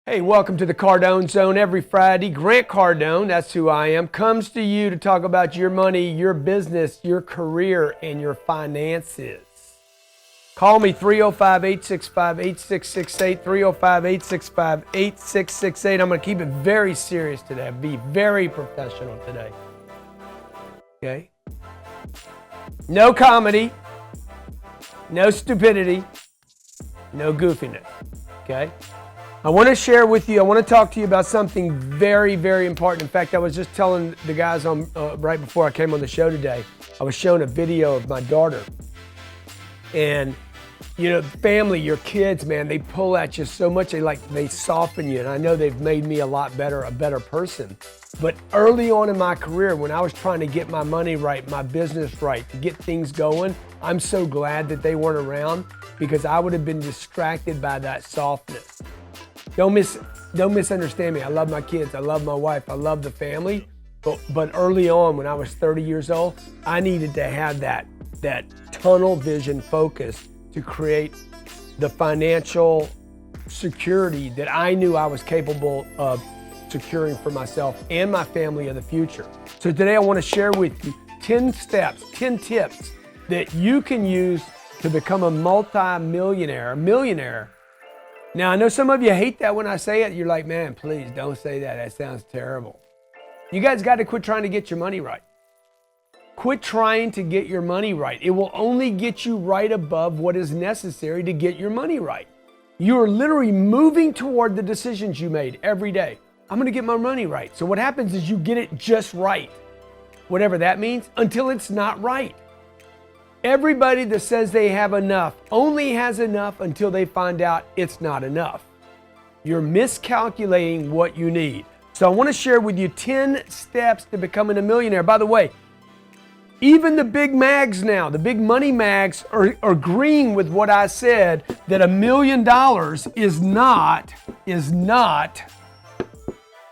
Hey, welcome to the Cardone Zone. Every Friday, Grant Cardone, that's who I am, comes to you to talk about your money, your business, your career, and your finances. Call me 305-865-8668, 305-865-8668. I'm going to keep it very serious today. Be very professional today. Okay? No comedy, no stupidity, no goofiness. Okay? I want to share with you, I want to talk to you about something very, very important. In fact, I was just telling the guys on right before I came on the show today, I was showing a video of my daughter. And, you know, family, your kids, man, they pull at you so much, they soften you. And I know they've made me a lot better, a better person. But early on in my career, when I was trying to get my money right, my business right, to get things going, I'm so glad that they weren't around because I would have been distracted by that softness. Don't misunderstand me. I love my kids. I love my wife. I love the family. But early on, when I was 30 years old, I needed to have that tunnel vision focus to create the financial security that I knew I was capable of securing for myself and my family of the future. So today I want to share with you 10 steps, 10 tips that you can use to become a multi-millionaire, a millionaire. Now, I know some of you hate that when I say it. You're like, man, please don't say that. That sounds terrible. You guys got to quit trying to get your money right. Quit trying to get your money right. It will only get you right above what is necessary to get your money right. You're literally moving toward the decisions you made every day. I'm going to get my money right. So what happens is you get it just right, whatever that means, until it's not right. Everybody that says they have enough only has enough until they find out it's not enough. You're miscalculating what you need. So I want to share with you 10 steps to becoming a millionaire. By the way, even the big mags now, the big money mags are agreeing with what I said, that $1 million is not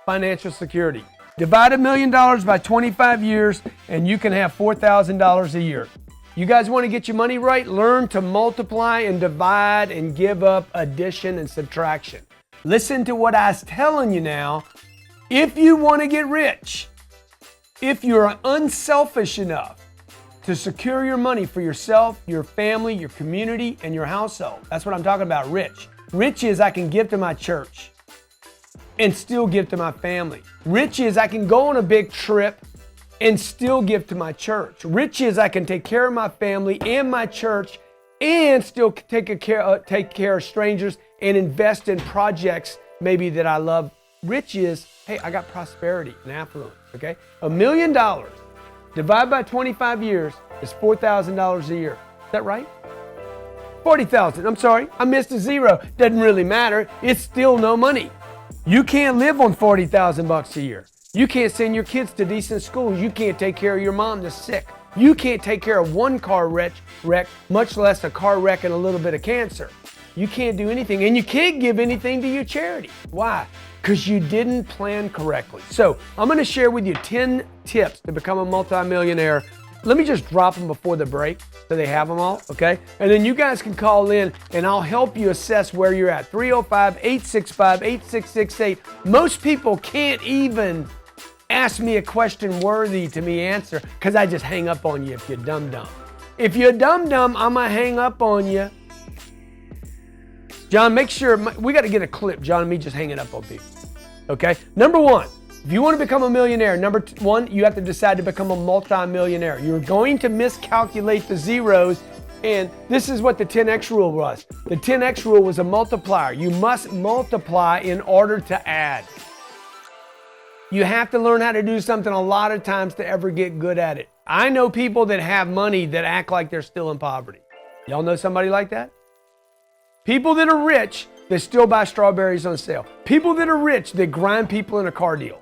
financial security. Divide $1 million by 25 years and you can have $4,000 a year. You guys want to get your money right? Learn to multiply and divide and give up addition and subtraction. Listen to what I'm telling you now. If you want to get rich, if you're unselfish enough to secure your money for yourself, your family, your community, and your household, that's what I'm talking about, rich. Rich is I can give to my church and still give to my family. Rich is I can go on a big trip and still give to my church. Rich is I can take care of my family and my church and still take care of strangers and invest in projects maybe that I love. Rich is, hey, I got prosperity and affluence, okay? $1 million divided by 25 years is $4,000 a year. Is that right? 40,000, I'm sorry, I missed a zero. Doesn't really matter, it's still no money. You can't live on 40,000 bucks a year. You can't send your kids to decent schools. You can't take care of your mom that's sick. You can't take care of one car wreck, much less a car wreck and a little bit of cancer. You can't do anything, and you can't give anything to your charity. Why? Because you didn't plan correctly. So I'm going to share with you 10 tips to become a multimillionaire. Let me just drop them before the break so they have them all, okay? And then you guys can call in and I'll help you assess where you're at. 305-865-8668. Most people can't even ask me a question worthy to me answer because I just hang up on you if you're dumb. If you're dumb, I'm going to hang up on you. John, make sure, we got to get a clip, John, and me just hanging up on people, okay? Number one, if you want to become a millionaire, number one, you have to decide to become a multi-millionaire. You're going to miscalculate the zeros, and this is what the 10X rule was. The 10X rule was a multiplier. You must multiply in order to add. You have to learn how to do something a lot of times to ever get good at it. I know people that have money that act like they're still in poverty. Y'all know somebody like that? People that are rich that still buy strawberries on sale. People that are rich that grind people in a car deal.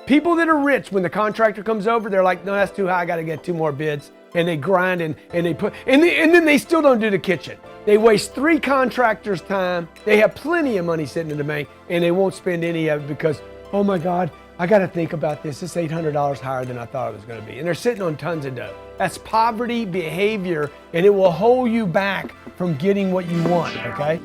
People that are rich, when the contractor comes over, they're like, no, that's too high, I got to get 2 more bids. And they grind and they put, and then they still don't do the kitchen. They waste 3 contractors' time. They have plenty of money sitting in the bank and they won't spend any of it because, oh my God, I got to think about this. It's $800 higher than I thought it was going to be. And they're sitting on tons of dough. That's poverty behavior, and it will hold you back from getting what you want, okay?